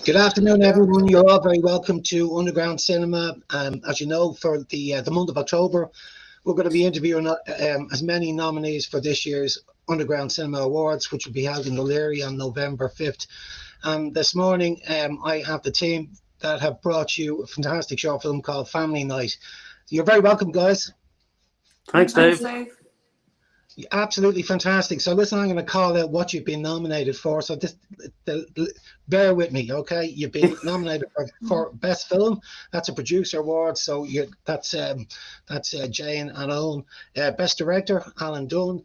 Good afternoon, everyone. You're all very welcome to Underground Cinema. As you know, for the month of October, we're going to be interviewing as many nominees for this year's Underground Cinema Awards, which will be held in O'Leary on November 5th. And this morning, I have the team that have brought you a fantastic short film called Family Night. You're very welcome, guys. Thanks, Dave. Absolutely fantastic. So listen, I'm going to call out what you've been nominated for. So just bear with me, okay? You've been nominated for Best Film. That's a producer award. So that's Jane and Owen. Best Director, Alan Dunn.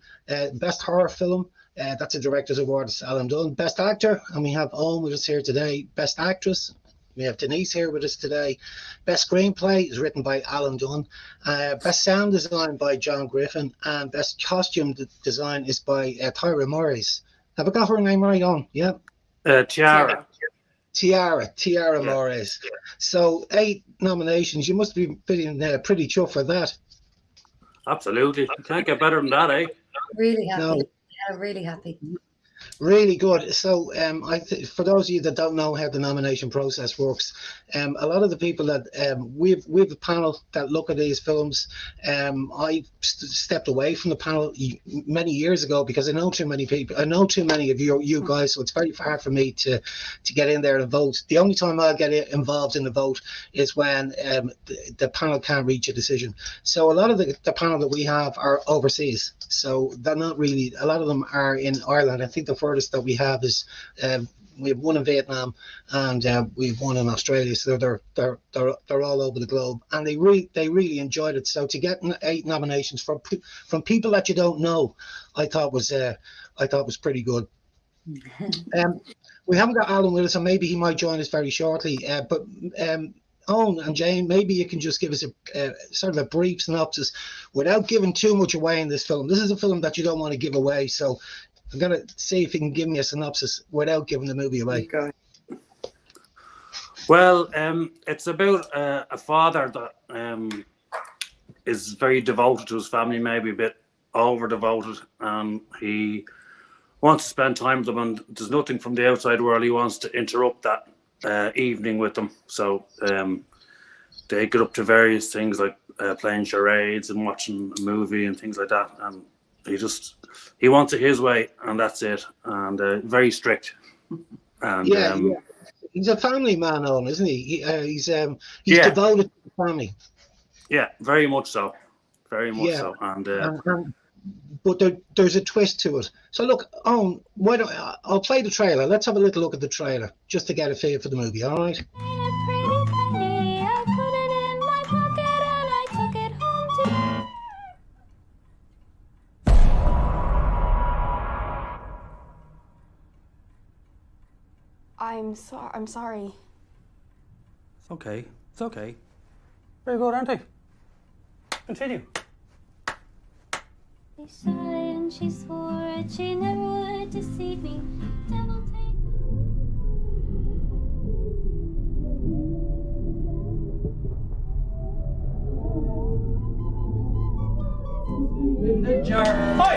Best Horror Film. That's a Director's Award. It's Alan Dunn. Best Actor, and we have Owen with us here today. Best Actress, we have Denise here with us today. Best Screenplay is written by Alan Dunn. Best Sound Design by John Griffin. And Best Costume Design is by Tyra Morris. Have I got her name right on? Yeah. Tiara Morris. Yeah. So 8 nominations. You must be feeling pretty chuffed for that. Absolutely. You can't get better than that, eh? Really happy. No. Yeah, really happy. Really good. So for those of you that don't know how the nomination process works, a lot of the people that we've a panel that look at these films. I stepped away from the panel many years ago because I know too many people. I know too many of you guys, so it's very hard for me to get in there and vote. The only time I'll get involved in the vote is when the panel can't reach a decision. So a lot of the panel that we have are overseas, so they're not really. A lot of them are in Ireland. I think the furthest that we have is we have one in Vietnam and we've one in Australia, so they're all over the globe, and they really enjoyed it. So to get 8 nominations from people that you don't know, I thought was pretty good. We haven't got Alan with us, and maybe he might join us very shortly, but Owen and Jane, maybe you can just give us a sort of a brief synopsis without giving too much away in this film. This is a film that you don't want to give away, so I'm going to see if you can give me a synopsis without giving the movie away. Okay. Well, it's about a father that is very devoted to his family, maybe a bit over-devoted, and he wants to spend time with them, and there's nothing from the outside world he wants to interrupt that evening with them. So they get up to various things like playing charades and watching a movie and things like that, and he wants it his way, and that's it. And very strict. And yeah. He's a family man, Owen, isn't he? He's devoted to the family. Yeah, very much so. Very much so. And but there's a twist to it. So look, Owen, I'll play the trailer. Let's have a little look at the trailer just to get a feel for the movie. All right. I'm sorry. It's okay. It's okay. Very good, aren't they? Continue. She's shy and she swore it, she never would deceive me. Devil take In the jar. Hi!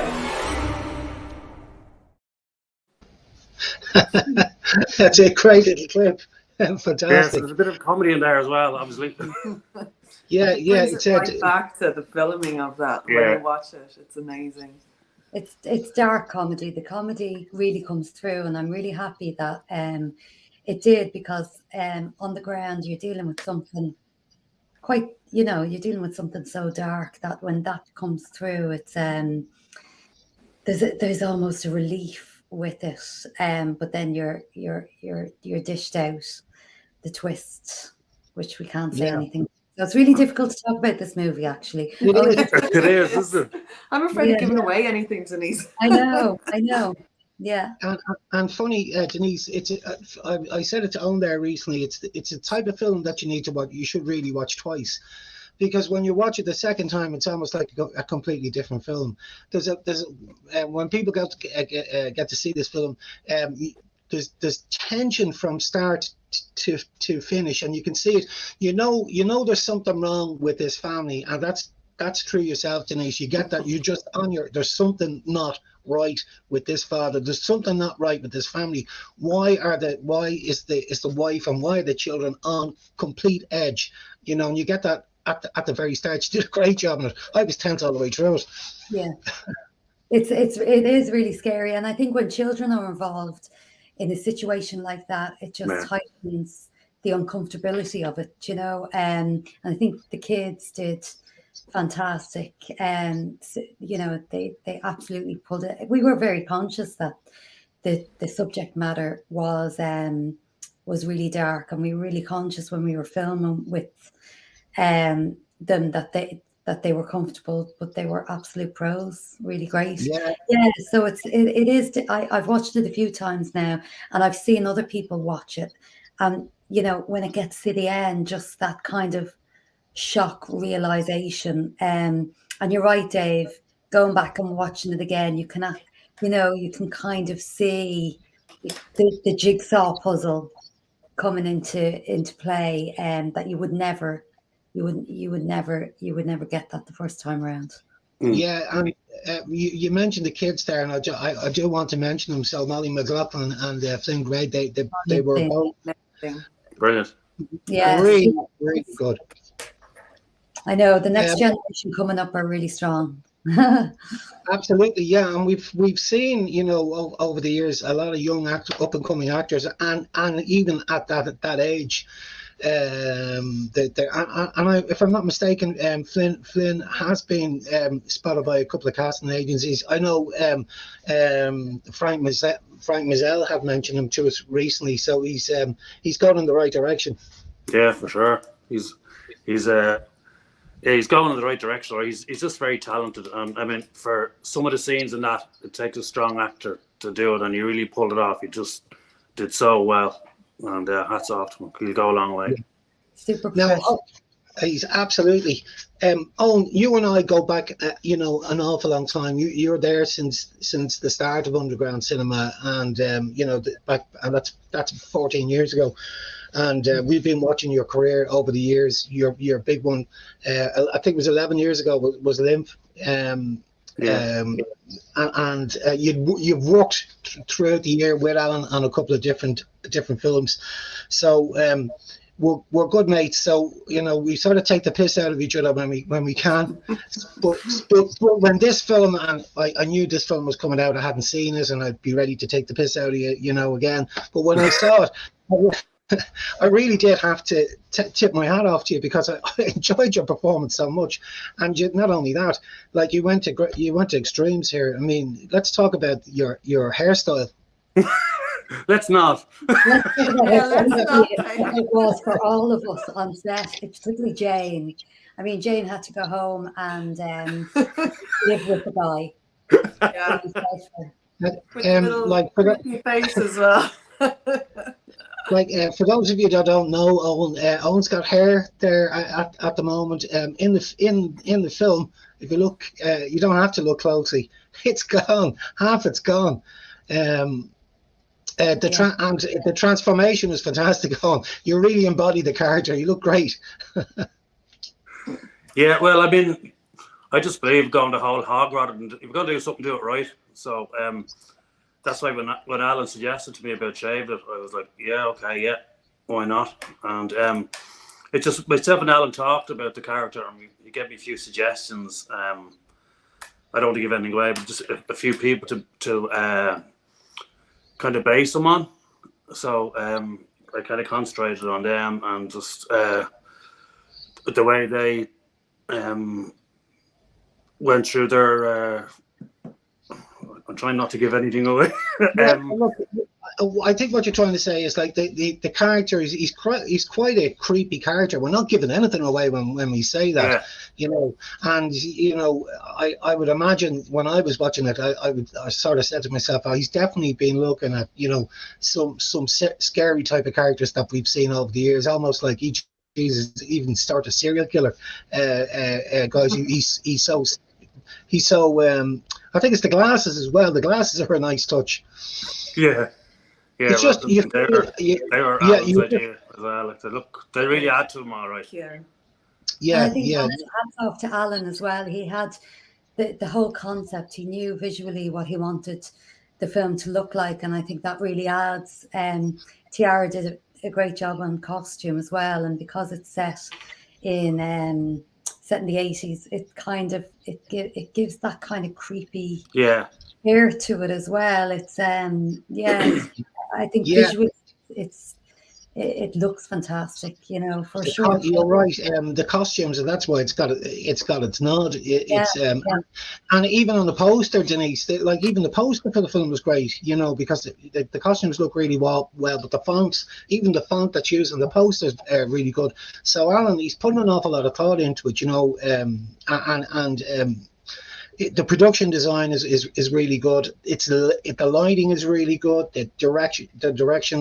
That's a great little clip. Fantastic. Yes, there's a bit of comedy in there as well, obviously. Yeah. It's right back to the filming of that. When you watch it, it's amazing. It's dark comedy. The comedy really comes through, and I'm really happy that it did, because on the ground you're dealing with something quite, you're dealing with something so dark that when that comes through, it's there's almost a relief with it, but then you're dished out the twists, which we can't say anything. So it's really difficult to talk about this movie, actually. It is, isn't it? I'm afraid of giving away anything, Denise. I know. Yeah. And funny, Denise, I said it to Owen there recently. It's a type of film that you need to watch. You should really watch twice, because when you watch it the second time, it's almost like a completely different film. When people get to see this film, there's tension from start to finish, and you can see it. You know there's something wrong with this family, and that's true yourself, Denise. You get that. You're just on there's something not right with this father. There's something not right with this family. Why is the wife and why are the children on complete edge? You know, and you get that at the very start. She did a great job on it. I was tense all the way through it. Yeah. It is really scary. And I think when children are involved in a situation like that, it just heightens the uncomfortability of it, you know. And I think the kids did fantastic. And, you know, they absolutely pulled it. We were very conscious that the subject matter was really dark, and we were really conscious when we were filming with them that they were comfortable, but they were absolute pros, really great. Yeah. So it is. I've watched it a few times now, and I've seen other people watch it, and you know, when it gets to the end, just that kind of shock realization. And you're right, Dave. Going back and watching it again, you can kind of see the jigsaw puzzle coming into play, and that you would never get that the first time around. Yeah, and you mentioned the kids there, and I do want to mention them. So Molly McLaughlin and Flynn Gray, they were both brilliant. Yeah, really, really good. I know the next generation coming up are really strong. Absolutely, yeah, and we've seen, you know, over the years a lot of young up and coming actors, and even at that age. If I'm not mistaken, Flynn has been spotted by a couple of casting agencies. I know Frank Mazel have mentioned him to us recently, so he's gone in the right direction. Yeah, for sure. He's going in the right direction. Or he's just very talented. I mean, for some of the scenes in that, it takes a strong actor to do it, and he really pulled it off. He just did so well. And hats off to him. He'll go a long way. Super. Now, he's absolutely. Owen, you and I go back, you know, an awful long time. You're there since the start of underground cinema, and you know, that's 14 years ago. And we've been watching your career over the years. Your big one, I think it was 11 years ago, was Lymph. You've worked throughout the year with Alan on a couple of different films, so we're good mates. So you know, we sort of take the piss out of each other when we can. but when this film, and I knew this film was coming out, I hadn't seen it, and I'd be ready to take the piss out of you, you know, again. But when I saw it, I really did have to tip my hat off to you, because I enjoyed your performance so much, and not only that, like you went to extremes here. I mean, let's talk about your hairstyle. Let's not. It was for all of us on set, particularly Jane. I mean, Jane had to go home and live with the guy. Yeah. Like for creepy face as well. Like for those of you that don't know, Owen's got hair there at the moment. In the film, if you look, you don't have to look closely. It's gone. Half it's gone. The transformation was fantastic. Owen, you really embody the character. You look great. Yeah, well, I mean, I just believe going the whole hog rather than if you're going to do something, do it right. So that's why when Alan suggested to me about shaving it, I was like, yeah, okay, yeah, why not? And it just, myself and Alan talked about the character, and he gave me a few suggestions. I don't want to give anything away, but just a few people to kind of base them on. So I kind of concentrated on them, and just the way they went through their I'm trying not to give anything away. Look, I think what you're trying to say is like the character he's quite a creepy character. We're not giving anything away when we say that, yeah. You know. And you know, I would imagine when I was watching it, I sort of said to myself, oh, he's definitely been looking at, you know, some scary type of characters that we've seen over the years, almost like each Jesus even start a serial killer guys. He's so I think it's the glasses as well. The glasses are a nice touch. Yeah. Yeah, it's just they were Alan's idea as well. Like they really add to him, all right. Yeah. I think hats off to Alan as well. He had the whole concept. He knew visually what he wanted the film to look like, and I think that really adds. Tiara did a great job on costume as well, and because it's set in the 80s, it kind of it gives that kind of creepy Yeah. air to it as well. It's yeah, I think Yeah. visually it looks fantastic, you know, for sure. You're right. The costumes, and that's why it's got its nod. It's Yeah. and even on the poster, Denise, like even the poster for the film was great, you know, because the costumes look really well, but the fonts, even the font that's used in the posters, are really good. So Alan, he's putting an awful lot of thought into it, you know, the production design is really good. The lighting is really good. The direction,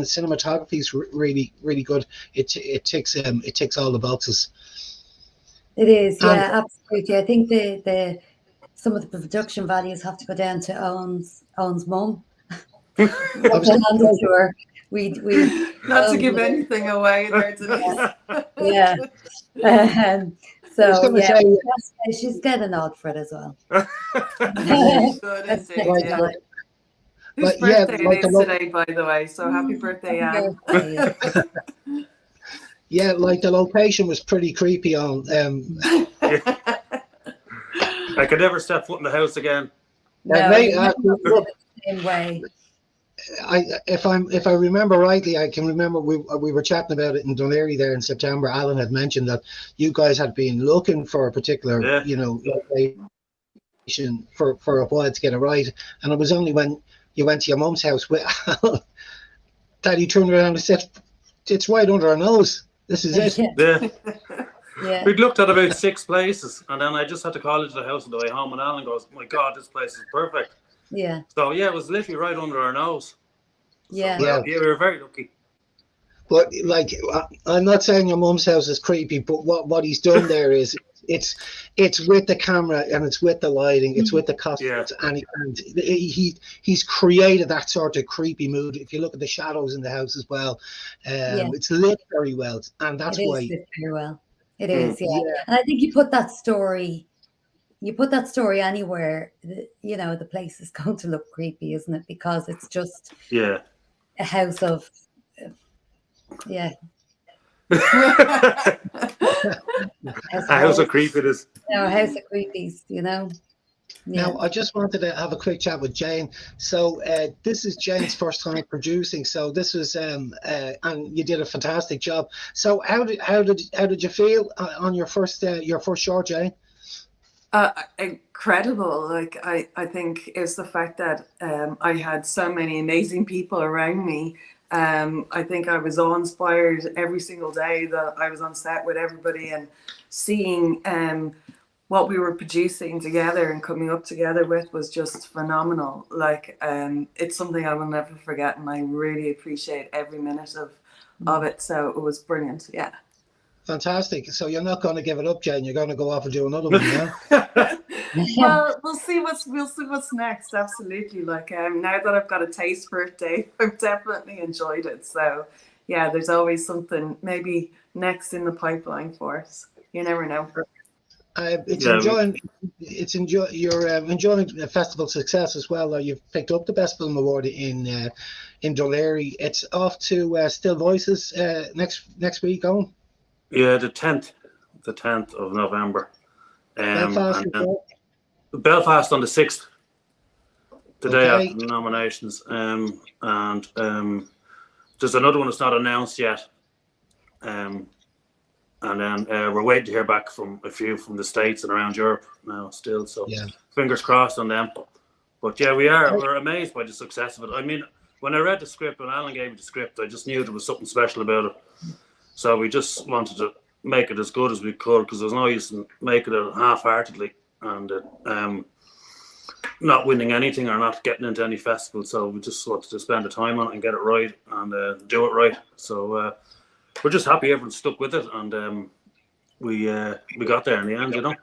the cinematography is really good. It ticks all the boxes. It is, And- yeah, absolutely. I think the some of the production values have to go down to Owen's mum. I was To hand it to her. We Not to give anything away there, Denise. yeah. I was So gonna yeah, say- she's getting a nod for it as well. Good That's indeed, right, yeah. Alan. Whose But yeah, birthday like it is the today, by the way, so happy birthday, Anne. Yeah. Yeah, like the location was pretty creepy on. I could never step foot in the house again. No, mate, you don't live it the same way. If I remember rightly, I can remember we were chatting about it in Dún Laoghaire there in September. Alan had mentioned that you guys had been looking for a particular, Yeah. you know, location for a while to get it right, and it was only when you went to your mum's house with Alan that he turned around and said, "It's right under our nose. This is it." Yeah. Yeah. We'd looked at about 6 places, and then I just had to call into the house on the way home, and Alan goes, "My God, this place is perfect." Yeah. So yeah, it was literally right under our nose. Yeah. Yeah. Yeah, we were very lucky. But like, I'm not saying your mum's house is creepy, but what he's done there is it's with the camera and it's with the lighting, it's with the costumes, and he's created that sort of creepy mood. If you look at the shadows in the house as well, it's lit very well, and that's It is why. lit very well. It is, yeah. And I think you put that story anywhere, you know, the place is going to look creepy, isn't it? Because it's just Yeah. a house of, yeah. A house of creep it is. You know, a house of creepies, you know. Yeah. Now, I just wanted to have a quick chat with Jane. So this is Jane's first time producing. So this was, and you did a fantastic job. So how did you feel on your first short, Jane? Incredible. Like I think it's the fact that I had so many amazing people around me. I think I was awe-inspired every single day that I was on set with everybody, and seeing what we were producing together and coming up together with was just phenomenal. Like it's something I will never forget, and I really appreciate every minute of it. So it was brilliant. Yeah. Fantastic. So you're not going to give it up, Jane. You're going to go off and do another one, yeah? Well, we'll see what's next. Absolutely. Like now that I've got a taste for it, Dave, I've definitely enjoyed it. So yeah, there's always something maybe next in the pipeline for us. You never know. You're enjoying the festival success as well. You've picked up the Best Film Award in Dún Laoghaire. It's off to Still Voices next week. Owen? Yeah, the 10th of November. Belfast, and then Belfast on the 6th, the day Okay. after the nominations. And there's another one that's not announced yet. And then we're waiting to hear back from a few from the States and around Europe now still. So Yeah. fingers crossed on them. But yeah, we're amazed by the success of it. I mean, when I read the script, when Alan gave me the script, I just knew there was something special about it. So we just wanted to make it as good as we could, because there's no use in making it half-heartedly and not winning anything or not getting into any festival. So we just wanted to spend the time on it and get it right and do it right. So we're just happy everyone stuck with it, and we got there in the end, you know.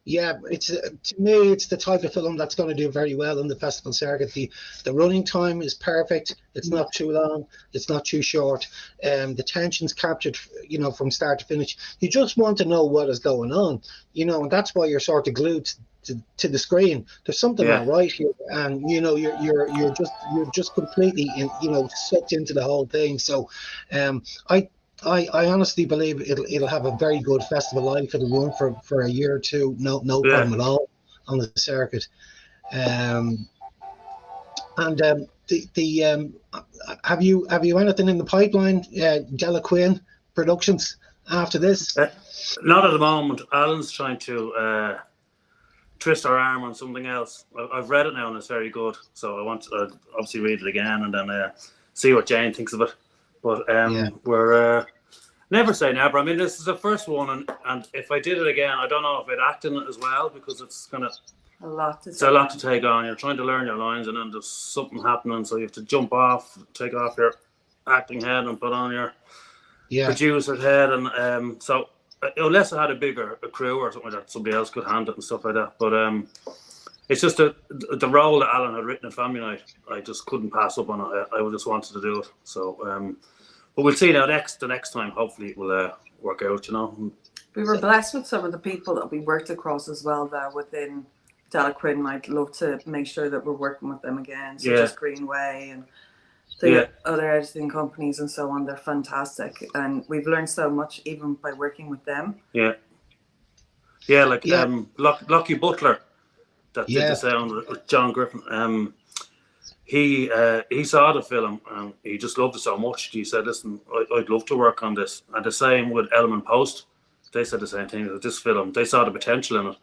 Yeah, it's to me, it's the type of film that's going to do very well in the festival circuit. The running time is perfect. It's not too long. It's not too short. The tension's captured, you know, from start to finish. You just want to know what is going on, you know, and that's why you're sort of glued to the screen. There's something Yeah. not right here, and you're just completely sucked into the whole thing. So, I honestly believe it'll have a very good festival life. It'll run for a year or two, no Yeah. problem at all on the circuit. Have you anything in the pipeline, Della Quinn Productions, after this? Not at the moment. Alan's trying to twist our arm on something else. I've read it now and it's very good. So I want to obviously read it again and then see what Jane thinks of it. But we're never say never. I mean, this is the first one, and if I did it again, I don't know if I'd act in it as well, because it's kind of A lot to it's a lot to take on. You're trying to learn your lines, and then there's something happening, so you have to jump off, take off your acting head, and put on your producer's head, and so unless I had a crew or something like that, somebody else could hand it and stuff like that. But it's just the role that Alan had written at Family Night, I just couldn't pass up on it. I just wanted to do it. So, but we'll see now. The next time, hopefully, it will work out. We were blessed with some of the people that we worked across as well there within Della Quinn. I'd love to make sure that we're working with them again, such as Greenway and the other editing companies and so on. They're fantastic, and we've learned so much even by working with them. Lockie Butler that did the sound with John Griffin. He saw the film and he just loved it so much. He said, "Listen, I'd love to work on this." And the same with Element Post. They said the same thing with this film. They saw the potential in it,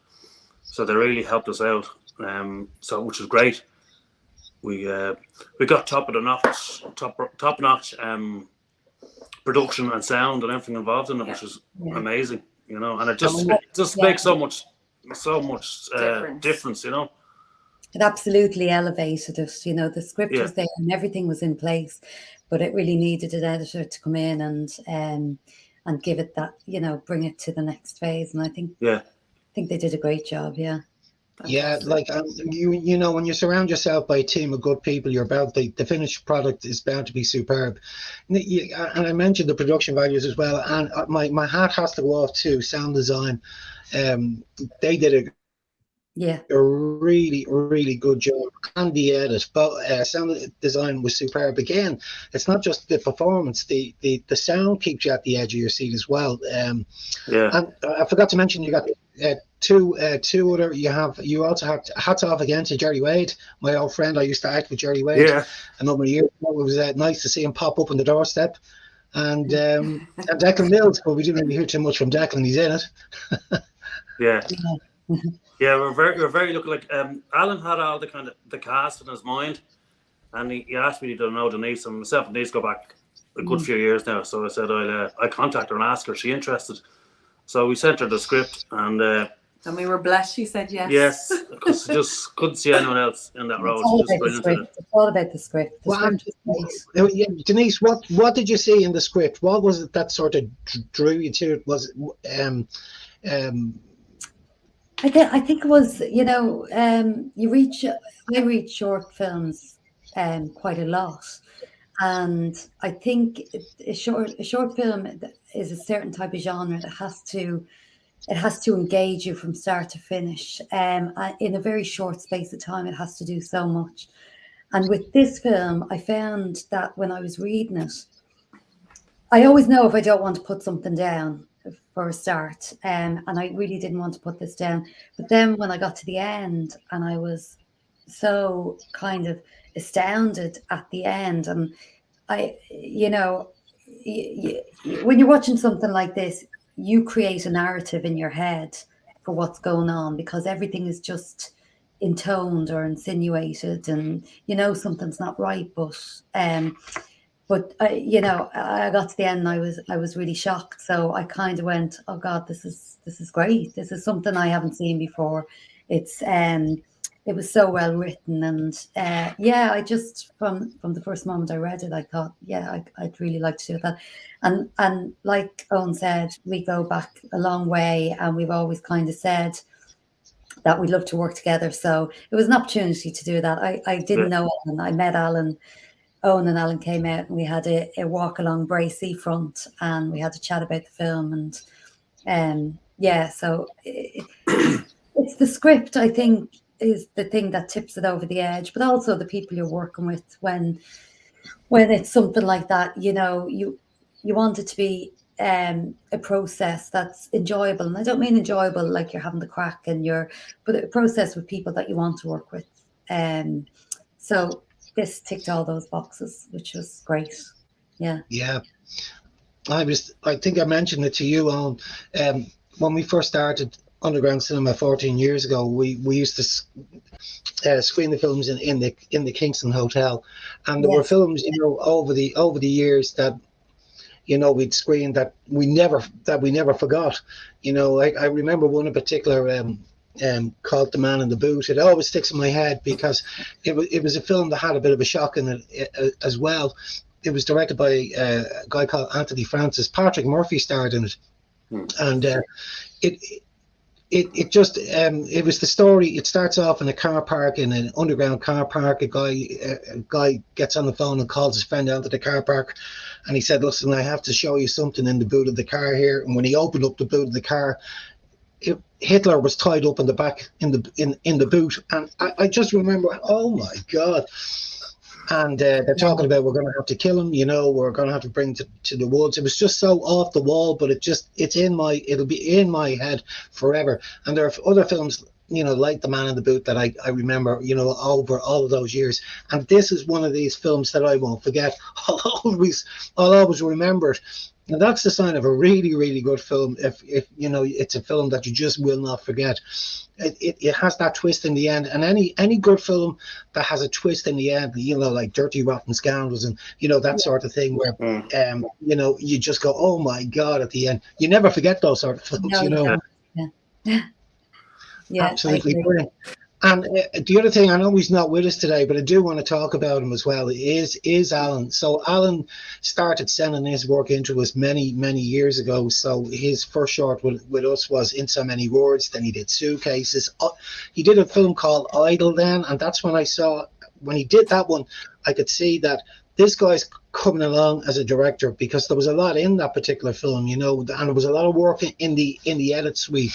so they really helped us out. Which was great. We got top notch production and sound and everything involved in it, which was amazing. And it just makes so much difference. It absolutely elevated it. The script was there and everything was in place, but it really needed an editor to come in and give it that, bring it to the next phase. And I think they did a great job. Yeah. Yeah, like when you surround yourself by a team of good people, the finished product is bound to be superb. And I mentioned the production values as well. And my hat has to go off to sound design. They did a really, really good job. And the edit, but sound design was superb. Again, it's not just the performance; the sound keeps you at the edge of your seat as well. And I forgot to mention, you got two other. You also have hats off again to Jerry Wade, my old friend. I used to act with Jerry Wade a number of years ago. It was nice to see him pop up on the doorstep. And Declan Mills, but we didn't really hear too much from Declan. He's in it. We're very lucky. Like Alan had all the cast in his mind, and he asked me to know Denise, and myself and Denise go back a good few years now. So I said I contact her and ask her if she's interested. So we sent her the script, and we were blessed. She said yes. Yes, because I just couldn't see anyone else in that role. It's all about the script. Denise, what did you see in the script? What was it that sort of drew you to it? Was it I think it was, I read short films quite a lot. And I think a short film is a certain type of genre that has to engage you from start to finish. In a very short space of time, it has to do so much. And with this film, I found that when I was reading it, I always know if I don't want to put something down for a start, and I really didn't want to put this down. But then when I got to the end, and I was so kind of astounded at the end, and when you're watching something like this, you create a narrative in your head for what's going on, because everything is just intoned or insinuated, and something's not right. But I got to the end and I was really shocked. So I kind of went, oh God, this is great. This is something I haven't seen before. It was so well written, and I just from the first moment I read it, I thought, I'd really like to do that. And like Owen said, we go back a long way, and we've always kind of said that we'd love to work together. So it was an opportunity to do that. I didn't know Alan. I met Alan. Owen and Alan came out, and we had a walk along Bray Seafront, and we had a chat about the film, and so it's it's the script, I think, is the thing that tips it over the edge, but also the people you're working with when it's something like that. You know, you want it to be a process that's enjoyable, and I don't mean enjoyable like you're having the crack but a process with people that you want to work with. So this ticked all those boxes, which was great. Yeah. Yeah. I think I mentioned it to you on when we first started Underground Cinema 14 years ago. We used to screen the films in the Kingston Hotel, and there were Yes. films, you know, over the years that, you know, we'd screen that we never forgot. You know, I remember one in particular called The Man in the Boot. It always sticks in my head because it was a film that had a bit of a shock in it as well. It was directed by a guy called Anthony Francis. Patrick Murphy starred in it, and it was the story. It starts off in a car park, in an underground car park. A guy gets on the phone and calls his friend down to the car park, and he said, "Listen, I have to show you something in the boot of the car here." And when he opened up the boot of the car, Hitler was tied up in the back in the boot, and I just remember, oh my God. And they're talking about, we're going to have to kill him, you know, we're going to have to bring him to the woods. It was just so off the wall, but it'll be in my head forever. And there are other films, you know, like The Man in the Boot that I remember, you know, over all of those years. And this is one of these films that I won't forget. I'll always remember it. And that's the sign of a really, really good film. If you know, it's a film that you just will not forget. It has that twist in the end, and any good film that has a twist in the end, you know, like Dirty Rotten Scoundrels and, you know, that sort of thing, where you know, you just go, oh my God, at the end. You never forget those sort of films, No, you know. Yeah, Absolutely brilliant. And the other thing, I know he's not with us today, but I do want to talk about him as well, is Alan. So Alan started sending his work into us many, many years ago. So his first short with us was In So Many Words. Then he did Suitcases. He did a film called Idle then, and that's when I saw, when he did that one, I could see that this guy's coming along as a director, because there was a lot in that particular film, you know, and there was a lot of work in the edit suite.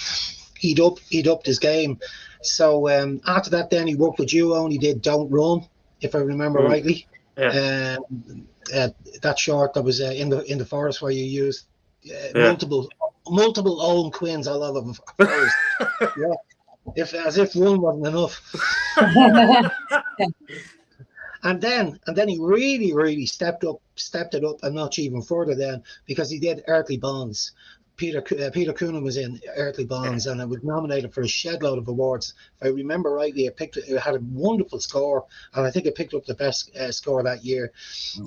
He'd upped his game. So after that, then he worked with you on. He did Don't Run, if I remember rightly. Yeah. That short that was in the forest, where you used multiple Owen Quinns all over the forest. Yeah, as if one wasn't enough. And then he really stepped it up a notch even further then, because he did Earthly Bonds. Peter Coonan was in Earthly Bonds, and it was nominated for a shed load of awards. If I remember rightly, it had a wonderful score, and I think it picked up the best score that year.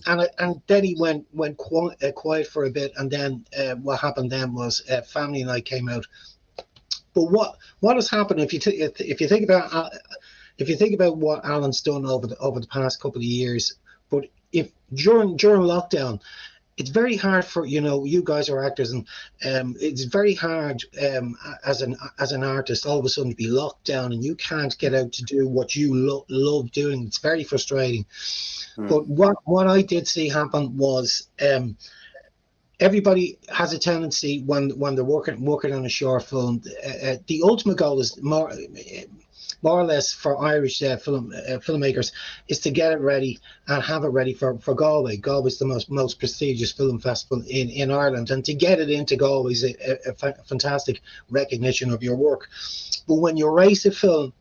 And then he went quiet for a bit, and then what happened then was Family Night came out. But what has happened, if you think about what Alan's done over the past couple of years, but if during lockdown, it's very hard for, you know, you guys are actors, and it's very hard as an artist all of a sudden to be locked down and you can't get out to do what you love doing. It's very frustrating. But what I did see happen was everybody has a tendency when they're working on a short film. The ultimate goal is more or less for Irish filmmakers is to get it ready and have it ready for Galway. Galway's the most prestigious film festival in Ireland, and to get it into Galway is a fantastic recognition of your work. But when you race a film,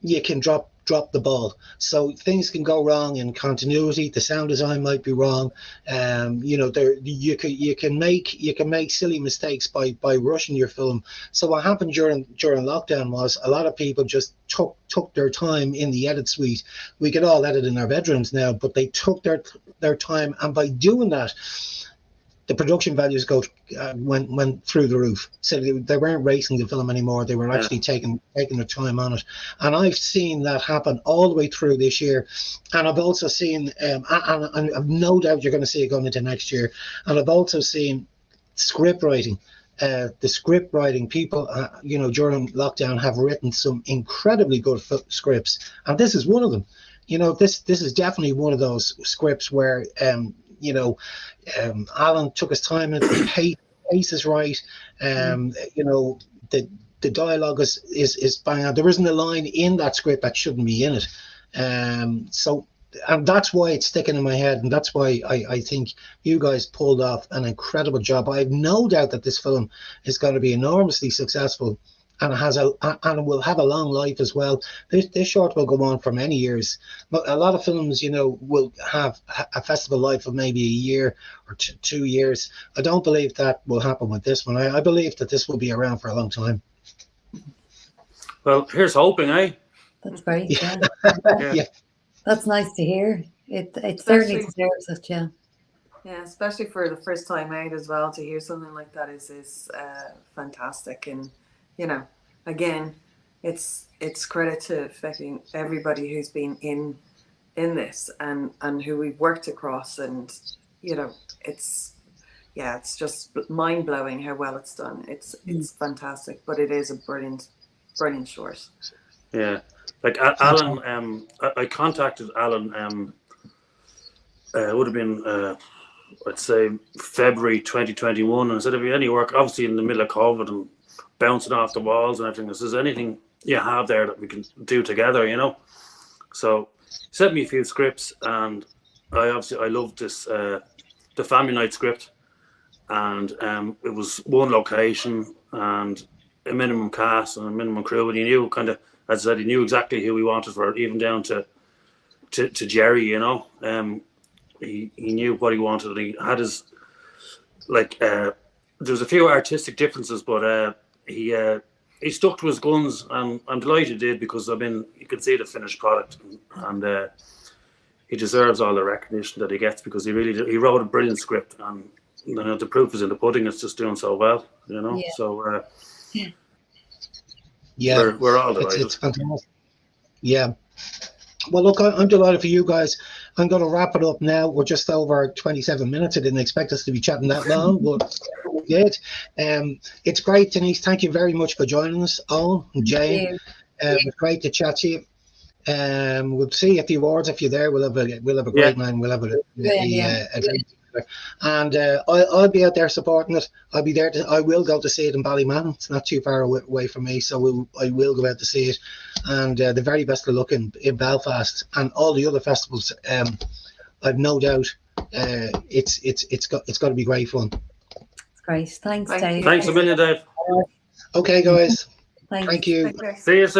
you can drop the ball, so things can go wrong in continuity. The sound design might be wrong. You know, you can make silly mistakes by rushing your film. So what happened during lockdown was a lot of people just took their time in the edit suite. We could all edit in our bedrooms now, but they took their time, and by doing that, the production values went through the roof. So they weren't racing the film anymore. They were actually taking their time on it. And I've seen that happen all the way through this year. And I've also seen, and I've no doubt you're going to see it going into next year. And I've also seen script writing. The script writing people, you know, during lockdown have written some incredibly good scripts. And this is one of them. You know, this is definitely one of those scripts where, you know, Alan took his time, and the pace is right. You know, the dialogue is bang on. There isn't a line in that script that shouldn't be in it. And that's why it's sticking in my head, and that's why I think you guys pulled off an incredible job. I have no doubt that this film is going to be enormously successful, and it will have a long life as well. This short will go on for many years. But a lot of films, will have a festival life of maybe a year or 2 years. I don't believe that will happen with this one. I believe that this will be around for a long time. Well, here's hoping, eh? That's great. Yeah. Yeah. That's nice to hear. It certainly deserves it. Yeah. Yeah, especially for the first time out as well, to hear something like that is fantastic. And again, it's credit to fucking everybody who's been in this and who we've worked across, and it's just mind blowing how well it's done. It's fantastic, but it is a brilliant short. Yeah, like Alan. I contacted Alan. It would have been, I'd say, February 2021, and I said, "Have you any work?" Obviously, in the middle of COVID and bouncing off the walls and everything. Is there anything you have there that we can do together? So he sent me a few scripts, and I loved this the Family Night script, and it was one location and a minimum cast and a minimum crew, and he knew as I said, he knew exactly who we wanted for it, even down to Jerry. He knew what he wanted, and he had his there was a few artistic differences, but he stuck to his guns, and I'm delighted he did, because you can see the finished product, and he deserves all the recognition that he gets, because he wrote a brilliant script, and the proof is in the pudding. It's just doing so well, Yeah. So Yeah, we're all delighted. it's fantastic. Yeah. Well, look, I'm delighted for you guys. I'm going to wrap it up now. We're just over 27 minutes. I didn't expect us to be chatting that long, but we did. It's great, Denise. Thank you very much for joining us, Owen and Jane. It's great to chat to you. We'll see you at the awards if you're there. We'll have a great night. We'll have a drink. And I'll be out there supporting it. I'll be there. I will go to see it in Ballyman. It's not too far away from me, so I will go out to see it. And the very best of luck in Belfast and all the other festivals. I've no doubt it's got to be great fun. It's great. Thanks, Thank Dave. you. Thanks a million, Dave. Okay, guys. Thanks. Thank you. Okay. See you soon.